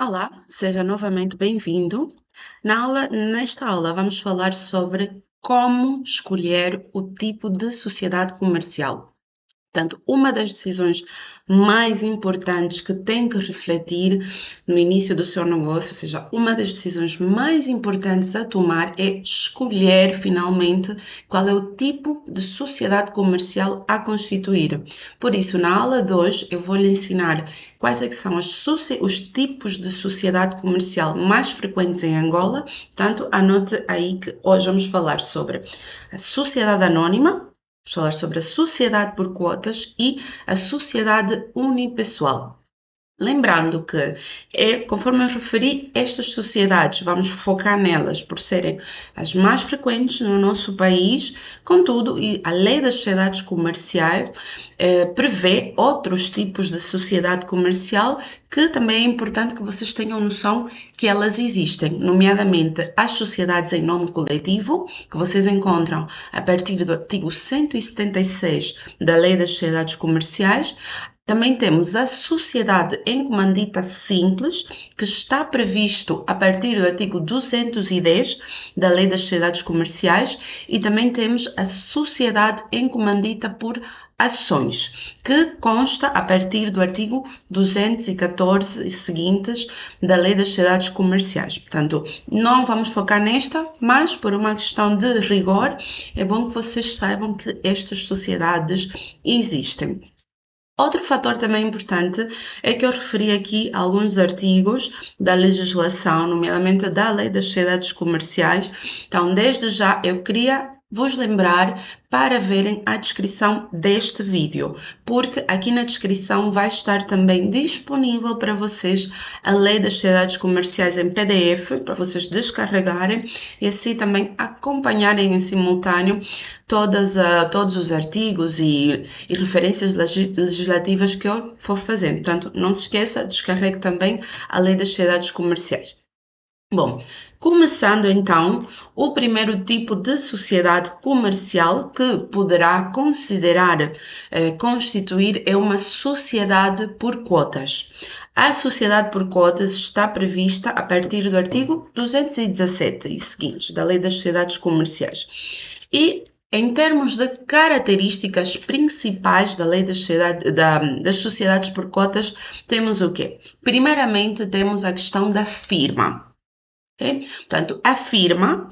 Olá, seja novamente bem-vindo. Nesta aula vamos falar sobre como escolher o tipo de sociedade comercial. Portanto, uma das decisões mais importantes que tem que refletir no início do seu negócio, ou seja, uma das decisões mais importantes a tomar é escolher finalmente qual é o tipo de sociedade comercial a constituir. Por isso, na aula de hoje, eu vou lhe ensinar quais é que são os tipos de sociedade comercial mais frequentes em Angola. Portanto, anote aí que hoje vamos falar sobre a sociedade anónima. Vamos falar sobre a sociedade por quotas e a sociedade unipessoal. Lembrando que, conforme eu referi, estas sociedades, vamos focar nelas por serem as mais frequentes no nosso país, contudo, a lei das sociedades comerciais prevê outros tipos de sociedade comercial que também é importante que vocês tenham noção que elas existem, nomeadamente as sociedades em nome coletivo, que vocês encontram a partir do artigo 176 da Lei das Sociedades Comerciais. Também temos a sociedade em comandita simples, que está previsto a partir do artigo 210 da Lei das Sociedades Comerciais, e também temos a sociedade em comandita por ações, que consta a partir do artigo 214 e seguintes da Lei das Sociedades Comerciais. Portanto, não vamos focar nesta, mas por uma questão de rigor, é bom que vocês saibam que estas sociedades existem. Outro fator também importante é que eu referi aqui alguns artigos da legislação, nomeadamente da Lei das Sociedades Comerciais. Então, desde já, eu queria vos lembrar para verem a descrição deste vídeo, porque aqui na descrição vai estar também disponível para vocês a Lei das Sociedades Comerciais em PDF, para vocês descarregarem e assim também acompanharem em simultâneo todos os artigos e referências legislativas que eu for fazendo. Portanto, não se esqueça, descarregue também a Lei das Sociedades Comerciais. Bom, começando então, o primeiro tipo de sociedade comercial que poderá considerar constituir é uma sociedade por cotas. A sociedade por cotas está prevista a partir do artigo 217 e seguintes da Lei das Sociedades Comerciais. E em termos de características principais da lei das sociedades por cotas, temos o quê? Primeiramente, temos a questão da firma. Okay? Portanto, a firma,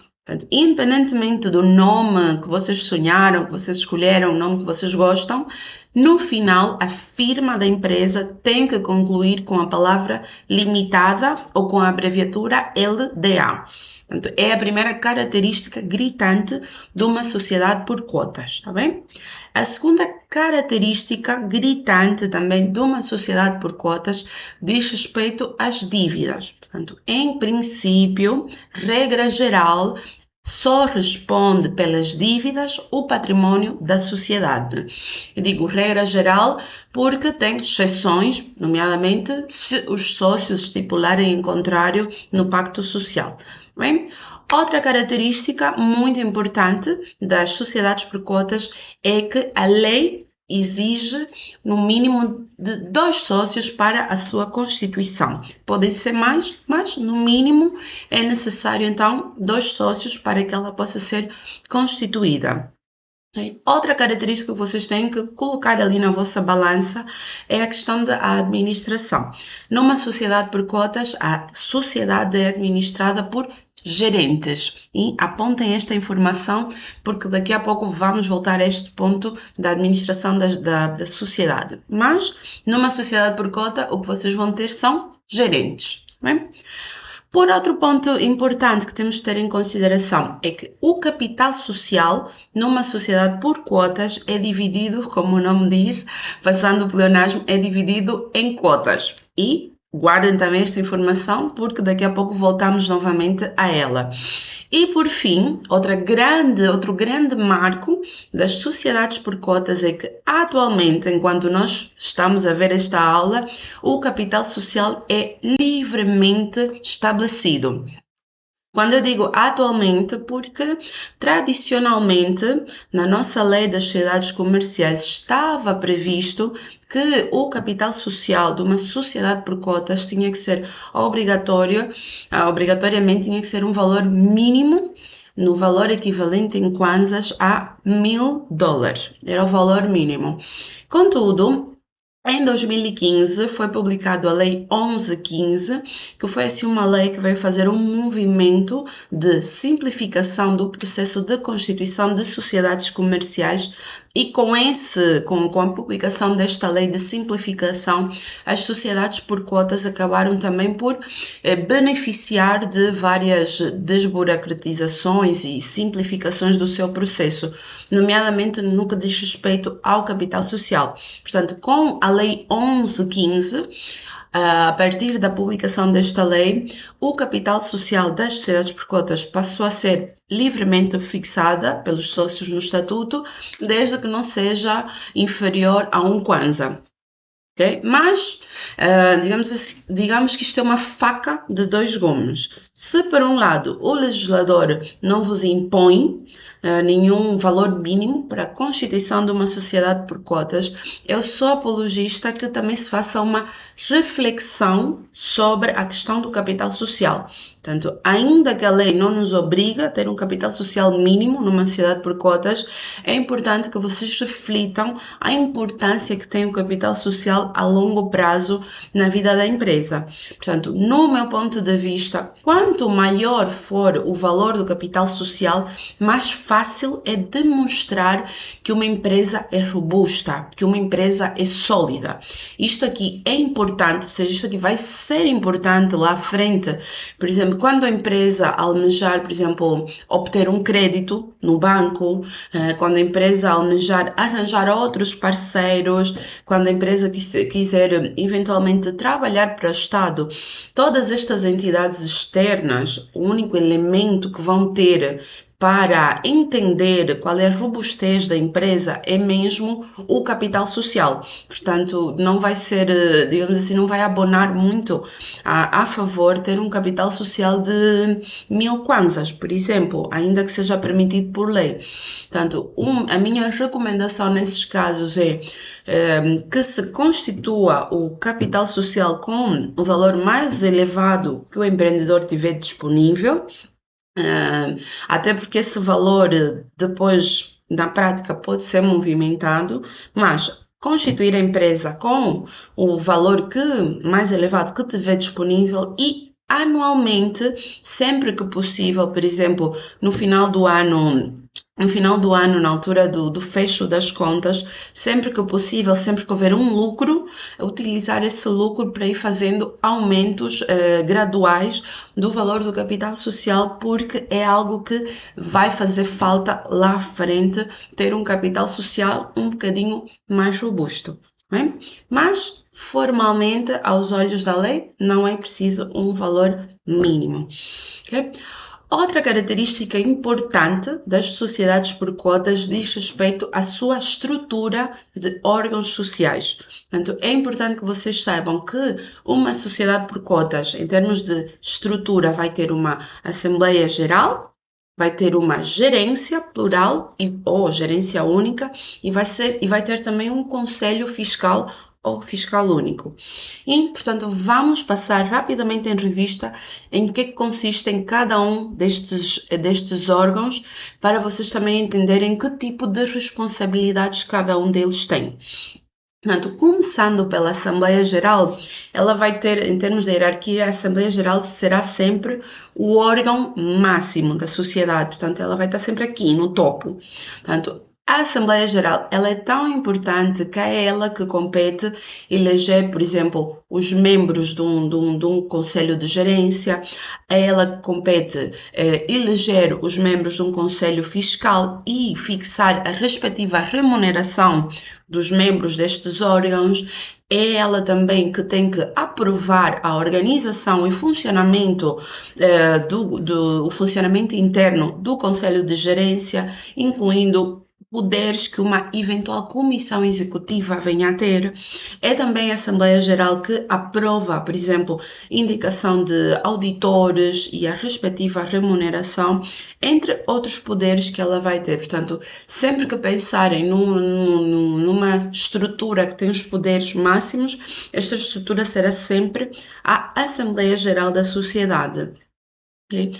independentemente do nome que vocês sonharam, que vocês escolheram, o nome que vocês gostam, no final, a firma da empresa tem que concluir com a palavra limitada ou com a abreviatura LDA. Portanto, é a primeira característica gritante de uma sociedade por cotas, está bem? A segunda característica gritante também de uma sociedade por cotas diz respeito às dívidas. Portanto, em princípio, regra geral, só responde pelas dívidas o patrimônio da sociedade. Eu digo regra geral porque tem exceções, nomeadamente se os sócios estipularem em contrário no pacto social. Bem? Outra característica muito importante das sociedades por cotas é que a lei exige no mínimo de 2 sócios para a sua constituição. Podem ser mais, mas no mínimo é necessário então 2 sócios para que ela possa ser constituída. Outra característica que vocês têm que colocar ali na vossa balança é a questão da administração. Numa sociedade por cotas, a sociedade é administrada por gerentes. E apontem esta informação, porque daqui a pouco vamos voltar a este ponto da administração da sociedade. Mas, numa sociedade por cota, o que vocês vão ter são gerentes. Bem? Por outro ponto importante que temos de ter em consideração é que o capital social numa sociedade por cotas é dividido, como o nome diz, passando o pleonasmo, é dividido em cotas. E guardem também esta informação porque daqui a pouco voltamos novamente a ela. E por fim, outro grande marco das sociedades por cotas é que atualmente, enquanto nós estamos a ver esta aula, o capital social é livremente estabelecido. Quando eu digo atualmente, porque tradicionalmente na nossa lei das sociedades comerciais estava previsto que o capital social de uma sociedade por cotas tinha que ser obrigatório, obrigatoriamente tinha que ser um valor mínimo no valor equivalente em kwanzas a $1000. Era o valor mínimo. Contudo, em 2015 foi publicado a Lei 1115, que foi assim uma lei que veio fazer um movimento de simplificação do processo de constituição de sociedades comerciais e com a publicação desta lei de simplificação, as sociedades por cotas acabaram também por beneficiar de várias desburocratizações e simplificações do seu processo, nomeadamente no que diz respeito ao capital social. Portanto, com a Lei 1115, a partir da publicação desta lei, o capital social das sociedades por cotas passou a ser livremente fixada pelos sócios no estatuto, desde que não seja inferior a um kwanza. Okay? Mas, digamos que isto é uma faca de dois gumes. Se, por um lado, o legislador não vos impõe nenhum valor mínimo para a constituição de uma sociedade por cotas, eu sou apologista que também se faça uma reflexão sobre a questão do capital social. Portanto, ainda que a lei não nos obriga a ter um capital social mínimo numa sociedade por cotas, é importante que vocês reflitam a importância que tem o capital social a longo prazo na vida da empresa. Portanto, no meu ponto de vista, quanto maior for o valor do capital social, mais fácil é demonstrar que uma empresa é robusta, que uma empresa é sólida. Isto aqui é importante, ou seja, isto aqui vai ser importante lá à frente. Por exemplo, quando a empresa almejar, por exemplo, obter um crédito no banco, quando a empresa almejar arranjar outros parceiros, quando a empresa quiser eventualmente trabalhar para o Estado, todas estas entidades externas, o único elemento que vão ter para entender qual é a robustez da empresa é mesmo o capital social. Portanto, não vai ser, digamos assim, não vai abonar muito a favor ter um capital social de 1000 kwanzas, por exemplo, ainda que seja permitido por lei. Portanto, a minha recomendação nesses casos é que se constitua o capital social com o valor mais elevado que o empreendedor tiver disponível, até porque esse valor depois na prática pode ser movimentado, mas constituir a empresa com o valor mais elevado que tiver disponível e anualmente, sempre que possível, por exemplo, no final do ano, na altura do fecho das contas, sempre que possível, sempre que houver um lucro, utilizar esse lucro para ir fazendo aumentos graduais do valor do capital social, porque é algo que vai fazer falta lá à frente, ter um capital social um bocadinho mais robusto. Bem? Mas, formalmente, aos olhos da lei, não é preciso um valor mínimo. Okay? Outra característica importante das sociedades por cotas diz respeito à sua estrutura de órgãos sociais. Portanto, é importante que vocês saibam que uma sociedade por cotas, em termos de estrutura, vai ter uma Assembleia Geral, vai ter uma gerência plural ou gerência única e vai ter também um conselho fiscal ou fiscal único. E, portanto, vamos passar rapidamente em revista em que consiste em cada um destes órgãos para vocês também entenderem que tipo de responsabilidades cada um deles tem. Portanto, começando pela Assembleia Geral, ela vai ter, em termos de hierarquia, a Assembleia Geral será sempre o órgão máximo da sociedade, portanto, ela vai estar sempre aqui, no topo. Portanto, a Assembleia Geral, ela é tão importante que é ela que compete eleger, por exemplo, os membros de um conselho de gerência, a ela que compete eleger os membros de um conselho fiscal e fixar a respectiva remuneração dos membros destes órgãos. É ela também que tem que aprovar a organização e funcionamento o funcionamento interno do Conselho de Gerência, incluindo poderes que uma eventual comissão executiva venha a ter. É também a Assembleia Geral que aprova, por exemplo, indicação de auditores e a respectiva remuneração, entre outros poderes que ela vai ter. Portanto, sempre que pensarem numa estrutura que tem os poderes máximos, esta estrutura será sempre a Assembleia Geral da Sociedade. Okay?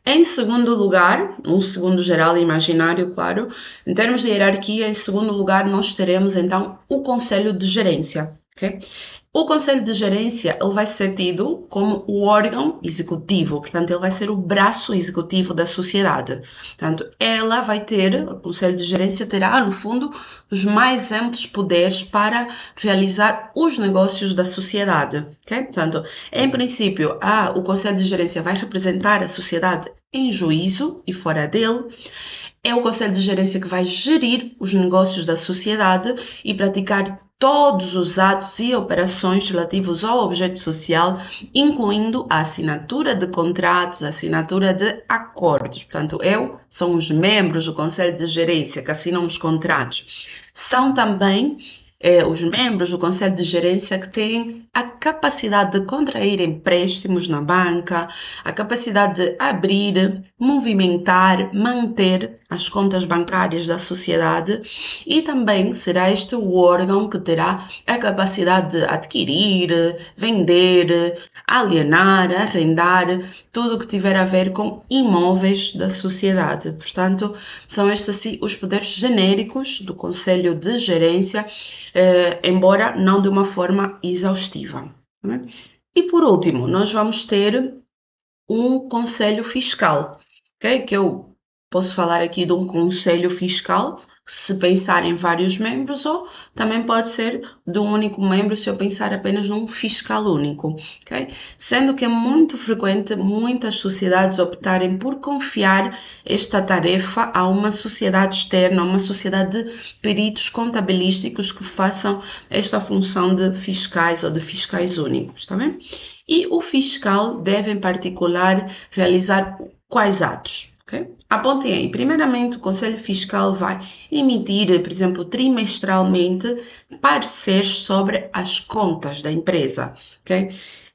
Em segundo lugar, um segundo geral imaginário, claro, em termos de hierarquia, em segundo lugar, nós teremos então o Conselho de Gerência. Okay? O Conselho de Gerência ele vai ser tido como o órgão executivo, portanto, ele vai ser o braço executivo da sociedade. Portanto, ela vai ter, o Conselho de Gerência terá, no fundo, os mais amplos poderes para realizar os negócios da sociedade. Okay? Portanto, em princípio, o Conselho de Gerência vai representar a sociedade em juízo e fora dele. É o Conselho de Gerência que vai gerir os negócios da sociedade e praticar todos os atos e operações relativos ao objeto social, incluindo a assinatura de contratos, a assinatura de acordos. Portanto, são os membros do Conselho de Gerência que assinam os contratos. São também os membros do Conselho de Gerência que têm a capacidade de contrair empréstimos na banca, a capacidade de abrir, movimentar, manter as contas bancárias da sociedade e também será este o órgão que terá a capacidade de adquirir, vender, alienar, arrendar, tudo o que tiver a ver com imóveis da sociedade. Portanto, são estes assim os poderes genéricos do Conselho de Gerência, embora não de uma forma exaustiva. E por último, nós vamos ter um Conselho Fiscal, okay? Que eu posso falar aqui de um Conselho Fiscal, se pensar em vários membros, ou também pode ser de um único membro, se eu pensar apenas num fiscal único. Okay? Sendo que é muito frequente muitas sociedades optarem por confiar esta tarefa a uma sociedade externa, a uma sociedade de peritos contabilísticos que façam esta função de fiscais ou de fiscais únicos. Tá bem? E o fiscal deve, em particular, realizar quais atos? Okay? Apontem aí. Primeiramente, o Conselho Fiscal vai emitir, por exemplo, trimestralmente, pareceres sobre as contas da empresa. Okay?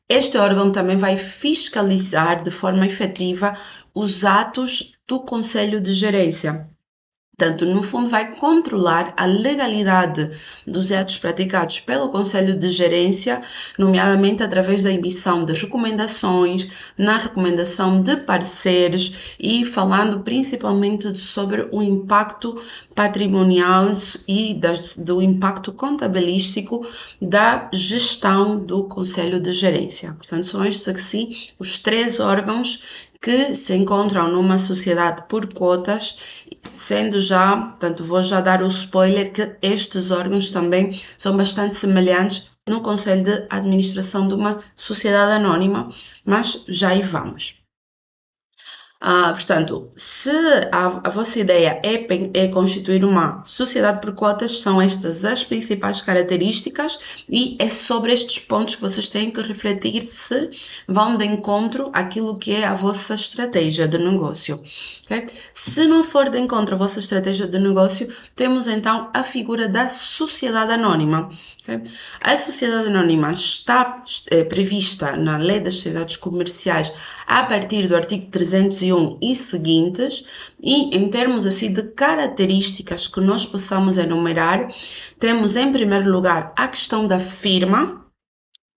Este órgão também vai fiscalizar de forma efetiva os atos do Conselho de Gerência. Portanto, no fundo, vai controlar a legalidade dos atos praticados pelo Conselho de Gerência, nomeadamente através da emissão de recomendações, na recomendação de pareceres e falando principalmente sobre o impacto patrimonial e do impacto contabilístico da gestão do Conselho de Gerência. Portanto, são estes aqui os 3 órgãos que se encontram numa sociedade por cotas, sendo já, portanto, vou já dar o spoiler que estes órgãos também são bastante semelhantes no Conselho de Administração de uma sociedade anónima, mas já aí vamos. Portanto, se a vossa ideia é constituir uma sociedade por cotas, são estas as principais características e é sobre estes pontos que vocês têm que refletir se vão de encontro àquilo que é a vossa estratégia de negócio. Okay? Se não for de encontro à vossa estratégia de negócio, temos então a figura da sociedade anónima. Okay? A sociedade anónima está prevista na Lei das Sociedades Comerciais a partir do artigo 301 e seguintes, e em termos assim de características que nós possamos enumerar, temos em primeiro lugar a questão da firma,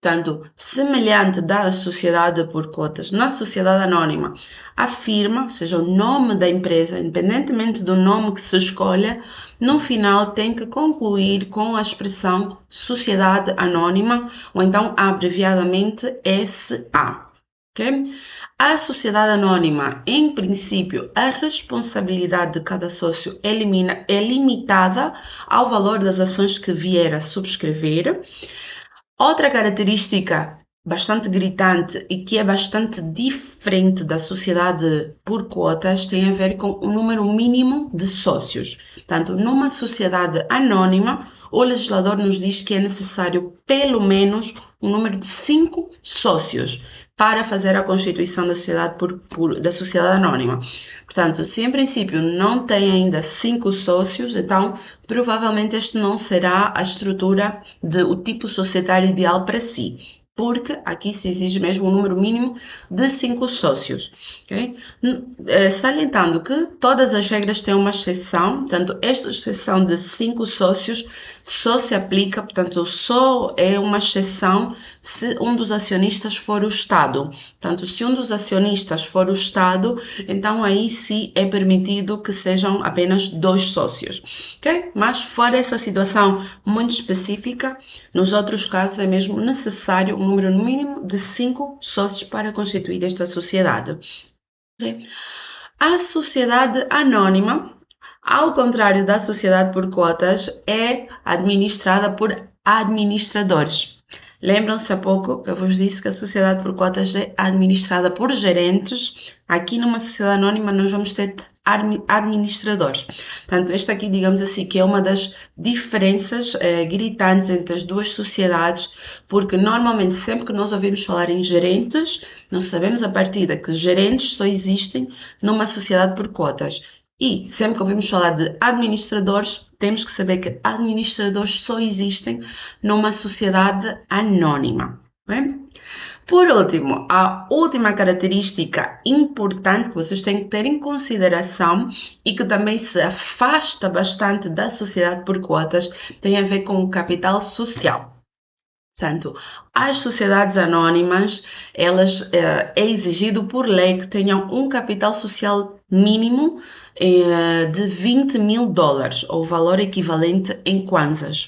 portanto, semelhante da sociedade por cotas. Na sociedade anónima, a firma, ou seja, o nome da empresa, independentemente do nome que se escolha, no final tem que concluir com a expressão sociedade anónima, ou então abreviadamente SA. Okay? A sociedade anónima, em princípio, a responsabilidade de cada sócio é limitada ao valor das ações que vier a subscrever. Outra característica bastante gritante e que é bastante diferente da sociedade por cotas tem a ver com o número mínimo de sócios. Portanto, numa sociedade anónima, o legislador nos diz que é necessário pelo menos um número de 5 sócios para fazer a constituição da sociedade, da sociedade anónima. Portanto, se em princípio não tem ainda 5 sócios, então provavelmente este não será a estrutura o tipo societário ideal para si, porque aqui se exige mesmo um número mínimo de 5 sócios. Okay? Salientando que todas as regras têm uma exceção, portanto, esta exceção de 5 sócios só se aplica, portanto, só é uma exceção se um dos acionistas for o Estado. Portanto, se um dos acionistas for o Estado, então aí sim é permitido que sejam apenas 2 sócios. Okay? Mas fora essa situação muito específica, nos outros casos é mesmo necessário um número mínimo de 5 sócios para constituir esta sociedade. Okay? A sociedade anônima, ao contrário da sociedade por cotas, é administrada por administradores. Lembram-se há pouco que eu vos disse que a sociedade por cotas é administrada por gerentes. Aqui numa sociedade anónima nós vamos ter administradores. Portanto, esta aqui, digamos assim, que é uma das diferenças gritantes entre as duas sociedades, porque normalmente sempre que nós ouvimos falar em gerentes, nós sabemos a partida que gerentes só existem numa sociedade por cotas. E sempre que ouvimos falar de administradores, temos que saber que administradores só existem numa sociedade anónima. Bem? Por último, a última característica importante que vocês têm que ter em consideração e que também se afasta bastante da sociedade por cotas tem a ver com o capital social. Portanto, as sociedades anónimas, elas é exigido por lei que tenham um capital social mínimo de $20.000, ou valor equivalente em kwanzas.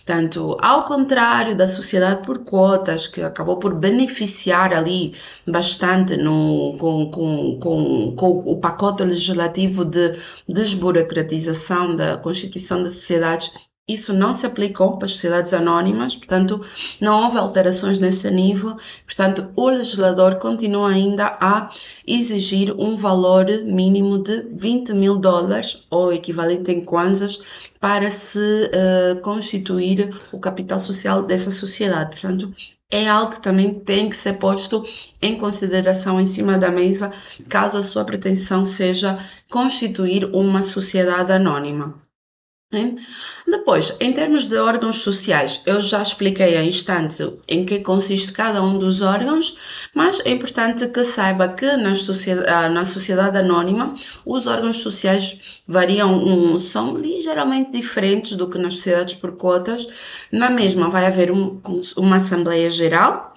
Portanto, ao contrário da sociedade por cotas, que acabou por beneficiar ali bastante com o pacote legislativo de desburocratização da constituição das sociedades, isso não se aplicou para as sociedades anónimas, portanto, não houve alterações nesse nível, portanto, o legislador continua ainda a exigir um valor mínimo de $20.000, ou equivalente em kwanzas, para se constituir o capital social dessa sociedade. Portanto, é algo que também tem que ser posto em consideração em cima da mesa, caso a sua pretensão seja constituir uma sociedade anônima. Depois, em termos de órgãos sociais, eu já expliquei há instantes em que consiste cada um dos órgãos, mas é importante que saiba que na sociedade anónima os órgãos sociais variam, são ligeiramente diferentes do que nas sociedades por cotas. Na mesma vai haver uma Assembleia Geral.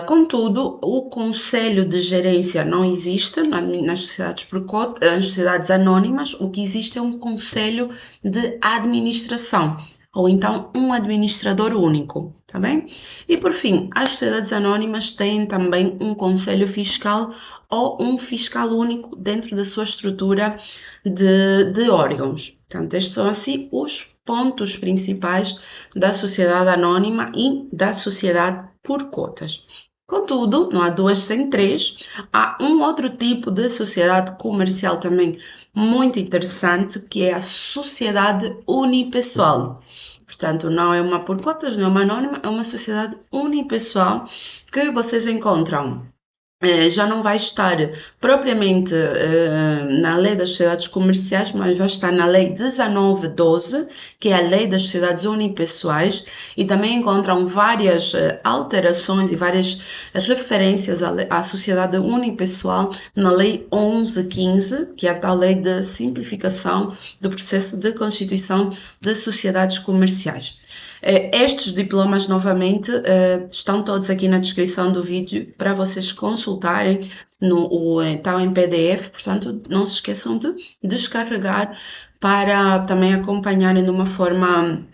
Contudo, o Conselho de Gerência não existe nas sociedades por cotas, nas sociedades anónimas. O que existe é um Conselho de Administração, ou então um administrador único, tá bem? E por fim, as sociedades anónimas têm também um Conselho Fiscal ou um fiscal único dentro da sua estrutura de órgãos. Portanto, estes são assim os pontos principais da sociedade anónima e da sociedade por cotas. Contudo, não há duas sem três, há um outro tipo de sociedade comercial também muito interessante, que é a sociedade unipessoal. Portanto, não é uma por cotas, não é uma anónima, é uma sociedade unipessoal que vocês encontram. Já não vai estar propriamente na lei das sociedades comerciais, mas vai estar na lei 1912, que é a lei das sociedades unipessoais, e também encontram várias alterações e várias referências à sociedade unipessoal na lei 1115, que é a tal lei de simplificação do processo de constituição de sociedades comerciais. Estes diplomas, novamente, estão todos aqui na descrição do vídeo para vocês consultarem, estão em PDF, portanto, não se esqueçam de descarregar para também acompanharem de uma forma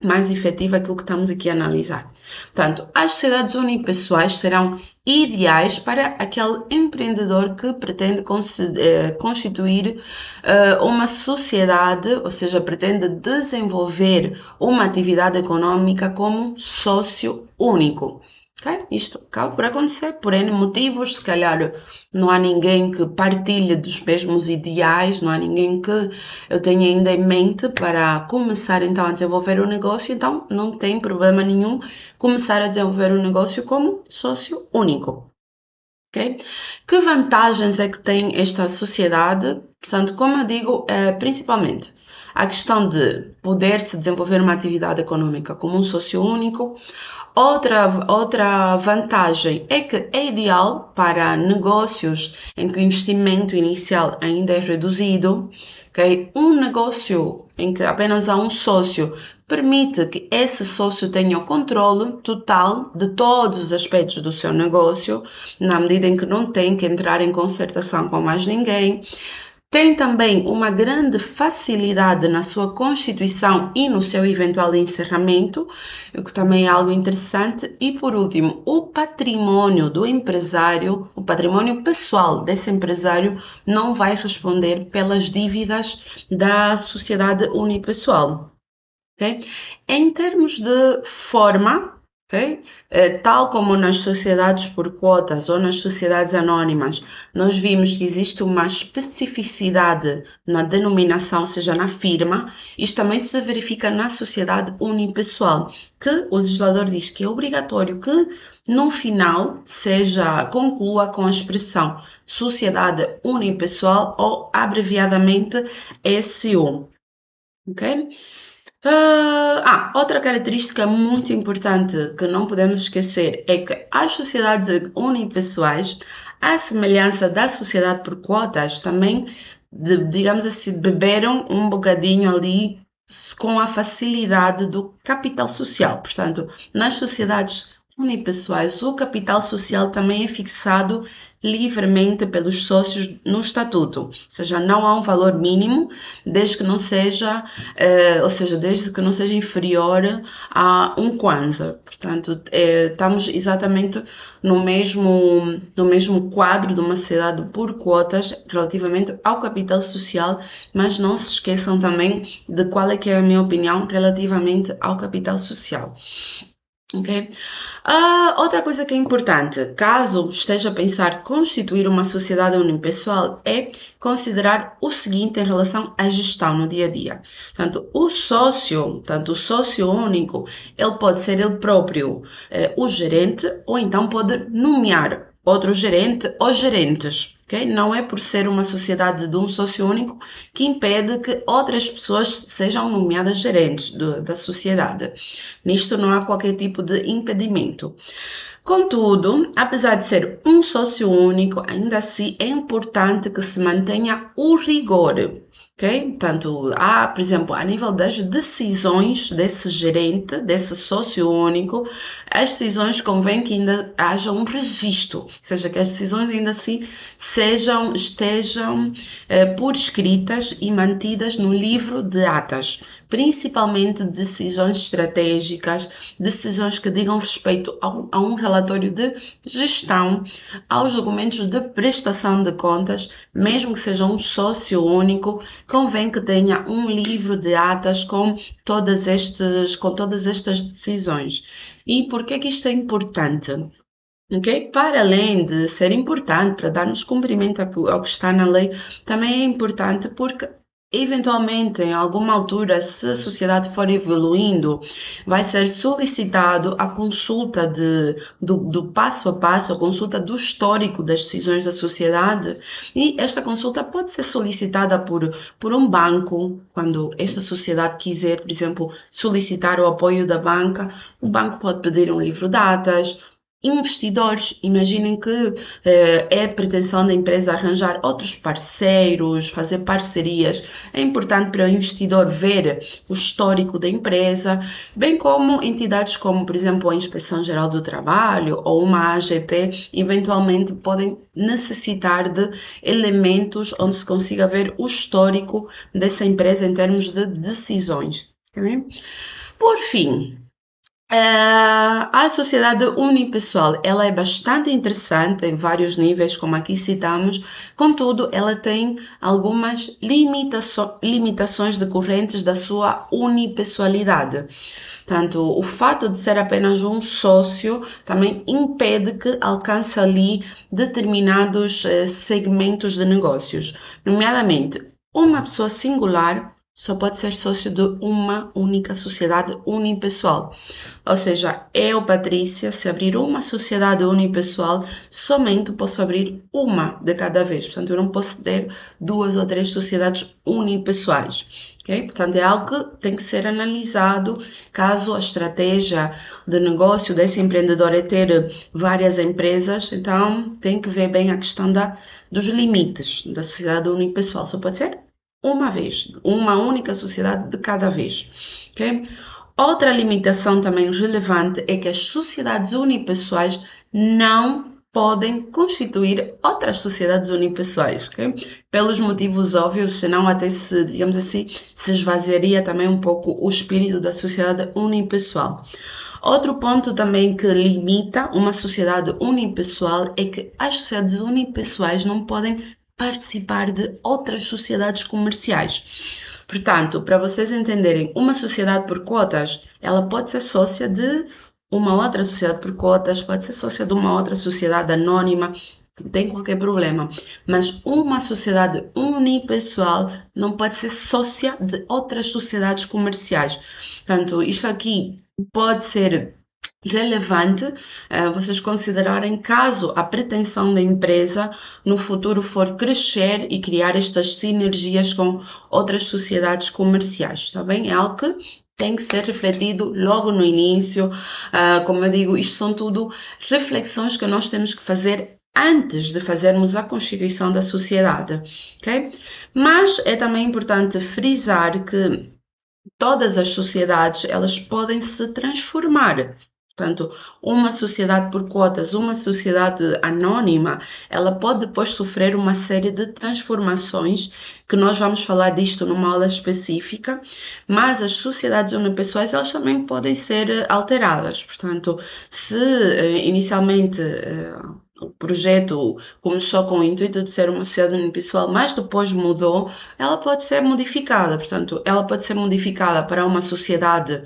mais efetiva aquilo que estamos aqui a analisar. Portanto, as sociedades unipessoais serão ideais para aquele empreendedor que pretende constituir uma sociedade, ou seja, pretende desenvolver uma atividade econômica como sócio único. Ok? Isto acaba por acontecer por N motivos, se calhar não há ninguém que partilhe dos mesmos ideais, não há ninguém que eu tenha ainda em mente para começar então a desenvolver o negócio, então não tem problema nenhum começar a desenvolver o negócio como sócio único. Okay? Que vantagens é que tem esta sociedade? Portanto, como eu digo, principalmente a questão de poder se desenvolver uma atividade econômica como um sócio único. Outra vantagem é que é ideal para negócios em que o investimento inicial ainda é reduzido. Okay? Um negócio em que apenas há um sócio permite que esse sócio tenha o controle total de todos os aspectos do seu negócio, na medida em que não tem que entrar em concertação com mais ninguém. Tem também uma grande facilidade na sua constituição e no seu eventual encerramento, o que também é algo interessante. E por último, o patrimônio do empresário, o patrimônio pessoal desse empresário não vai responder pelas dívidas da sociedade unipessoal. Okay? Em termos de forma, okay? Tal como nas sociedades por quotas ou nas sociedades anónimas, nós vimos que existe uma especificidade na denominação, ou seja, na firma. Isto também se verifica na sociedade unipessoal, que o legislador diz que é obrigatório que no final seja conclua com a expressão sociedade unipessoal ou abreviadamente SU. Ok? Outra característica muito importante que não podemos esquecer é que as sociedades unipessoais, à semelhança da sociedade por quotas, também, digamos assim, beberam um bocadinho ali com a facilidade do capital social. Portanto, nas sociedades unipessoais, o capital social também é fixado livremente pelos sócios no estatuto, ou seja, não há um valor mínimo, desde que não seja ou seja, desde que não seja inferior a um kwanza. Portanto, estamos exatamente no mesmo quadro de uma sociedade por quotas relativamente ao capital social, mas não se esqueçam também de qual é que é a minha opinião relativamente ao capital social. Ok? Outra coisa que é importante, caso esteja a pensar constituir uma sociedade unipessoal, é considerar o seguinte em relação à gestão no dia a dia. Portanto, o sócio único, ele pode ser ele próprio o gerente, ou então pode nomear outro gerente ou gerentes. Okay? Não é por ser uma sociedade de um sócio único que impede que outras pessoas sejam nomeadas gerentes da sociedade. Nisto não há qualquer tipo de impedimento. Contudo, apesar de ser um sócio único, ainda assim é importante que se mantenha o rigor. Okay? Portanto, por exemplo, a nível das decisões desse gerente, desse sócio único, as decisões convém que ainda haja um registro, ou seja, que as decisões ainda assim estejam por escritas e mantidas no livro de atas, principalmente decisões estratégicas, decisões que digam respeito a um relatório de gestão, aos documentos de prestação de contas, mesmo que seja um sócio único, convém que tenha um livro de atas com todas estas decisões. E por que isto é importante? Okay? Para além de ser importante para darmos cumprimento ao que está na lei, também é importante porque, eventualmente, em alguma altura, se a sociedade for evoluindo, vai ser solicitado a consulta do passo a passo, a consulta do histórico das decisões da sociedade, e esta consulta pode ser solicitada por um banco, quando esta sociedade quiser, por exemplo, solicitar o apoio da banca, o banco pode pedir um livro de atas. Investidores, imaginem que é pretensão da empresa arranjar outros parceiros, fazer parcerias. É importante para o investidor ver o histórico da empresa, bem como entidades como, por exemplo, a Inspeção Geral do Trabalho ou uma AGT, eventualmente podem necessitar de elementos onde se consiga ver o histórico dessa empresa em termos de decisões. Tá bem? Por fim, A sociedade unipessoal, ela é bastante interessante em vários níveis, como aqui citamos, contudo, ela tem algumas limitações decorrentes da sua unipessoalidade. Portanto, o fato de ser apenas um sócio também impede que alcance ali determinados segmentos de negócios, nomeadamente uma pessoa singular só pode ser sócio de uma única sociedade unipessoal. Ou seja, eu, Patrícia, se abrir uma sociedade unipessoal, somente posso abrir uma de cada vez. Portanto, eu não posso ter 2 ou 3 sociedades unipessoais. Okay? Portanto, é algo que tem que ser analisado caso a estratégia de negócio desse empreendedor é ter várias empresas. Então, tem que ver bem a questão dos limites da sociedade unipessoal. Só pode ser uma vez, uma única sociedade de cada vez. Okay? Outra limitação também relevante é que as sociedades unipessoais não podem constituir outras sociedades unipessoais, ok? Pelos motivos óbvios, senão até se, digamos assim, se esvaziaria também um pouco o espírito da sociedade unipessoal. Outro ponto também que limita uma sociedade unipessoal é que as sociedades unipessoais não podem participar de outras sociedades comerciais. Portanto, para vocês entenderem, uma sociedade por cotas, ela pode ser sócia de uma outra sociedade por cotas, pode ser sócia de uma outra sociedade anônima, não tem qualquer problema. Mas uma sociedade unipessoal não pode ser sócia de outras sociedades comerciais. Portanto, isto aqui pode ser relevante vocês considerarem caso a pretensão da empresa no futuro for crescer e criar estas sinergias com outras sociedades comerciais, está bem? É algo que tem que ser refletido logo no início. Como eu digo, isto são tudo reflexões que nós temos que fazer antes de fazermos a constituição da sociedade, ok? Mas é também importante frisar que todas as sociedades elas podem se transformar. Portanto, uma sociedade por cotas, uma sociedade anônima, ela pode depois sofrer uma série de transformações, que nós vamos falar disto numa aula específica, mas as sociedades unipessoais, elas também podem ser alteradas. Portanto, se inicialmente o projeto começou com o intuito de ser uma sociedade unipessoal, mas depois mudou, ela pode ser modificada. Portanto, ela pode ser modificada para uma sociedade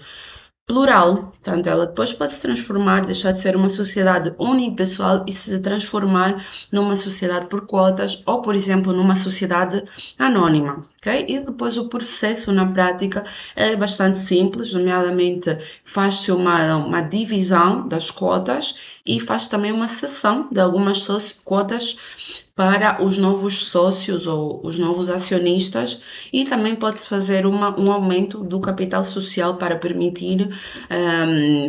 plural. Portanto, ela depois pode se transformar, deixar de ser uma sociedade unipessoal e se transformar numa sociedade por cotas ou, por exemplo, numa sociedade anônima, ok? E depois o processo na prática é bastante simples, nomeadamente faz-se uma divisão das cotas e faz também uma cessão de algumas cotas para os novos sócios ou os novos acionistas e também pode-se fazer um aumento do capital social para permitir,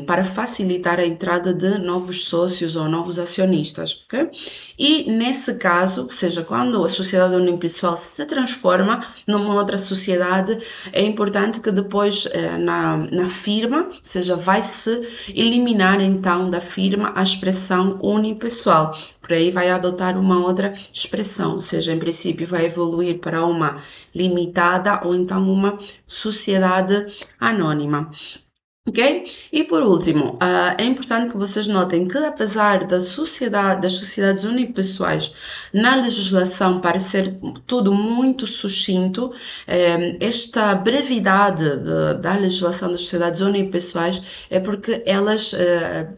para facilitar a entrada de novos sócios ou novos acionistas, ok? E nesse caso, ou seja, quando a sociedade unipessoal se transforma numa outra sociedade, é importante que depois na firma, ou seja, vai-se eliminar então da firma a expressão unipessoal. Por aí vai adotar uma outra expressão, ou seja, em princípio vai evoluir para uma limitada ou então uma sociedade anônima. Ok? E por último, é importante que vocês notem que apesar das sociedades unipessoais na legislação parecer tudo muito sucinto, esta brevidade da legislação das sociedades unipessoais é porque elas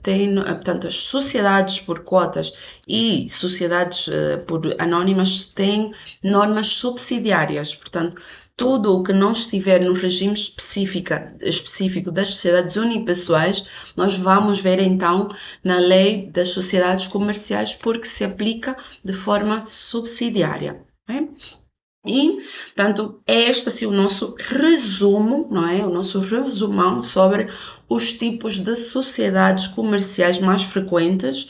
têm, portanto, as sociedades por cotas e sociedades por anónimas têm normas subsidiárias, portanto, tudo o que não estiver no regime específico das sociedades unipessoais, nós vamos ver então na lei das sociedades comerciais, porque se aplica de forma subsidiária. Né? E, portanto, é este assim, o nosso resumo, não é? O nosso resumão sobre os tipos de sociedades comerciais mais frequentes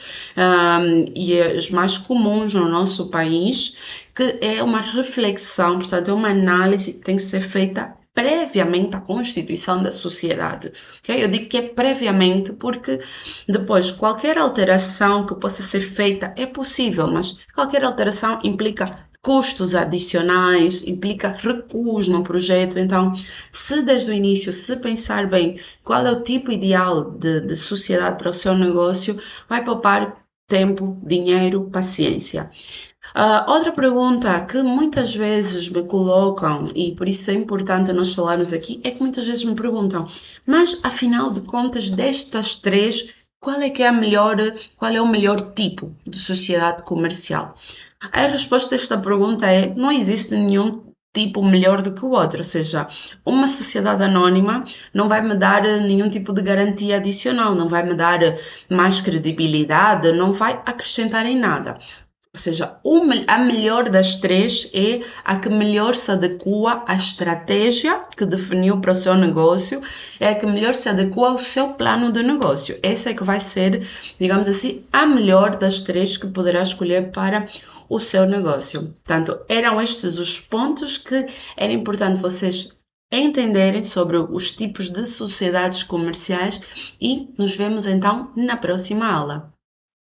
e as mais comuns no nosso país, que é uma reflexão, portanto, é uma análise que tem que ser feita previamente à constituição da sociedade. Okay? Eu digo que é previamente porque depois qualquer alteração que possa ser feita é possível, mas qualquer alteração implica custos adicionais, implica recuos no projeto. Então, se desde o início, se pensar bem qual é o tipo ideal de sociedade para o seu negócio, vai poupar tempo, dinheiro, paciência. Outra pergunta que muitas vezes me colocam, e por isso é importante nós falarmos aqui, é que muitas vezes me perguntam, mas afinal de contas, destas três, qual é que é a melhor, qual é o melhor tipo de sociedade comercial? A resposta a esta pergunta é: não existe nenhum tipo melhor do que o outro, ou seja, uma sociedade anónima não vai me dar nenhum tipo de garantia adicional, não vai me dar mais credibilidade, não vai acrescentar em nada. Ou seja, a melhor das três é a que melhor se adequa à estratégia que definiu para o seu negócio, é a que melhor se adequa ao seu plano de negócio. Essa é que vai ser, digamos assim, a melhor das três que poderá escolher para o seu negócio. Portanto, eram estes os pontos que era importante vocês entenderem sobre os tipos de sociedades comerciais e nos vemos então na próxima aula.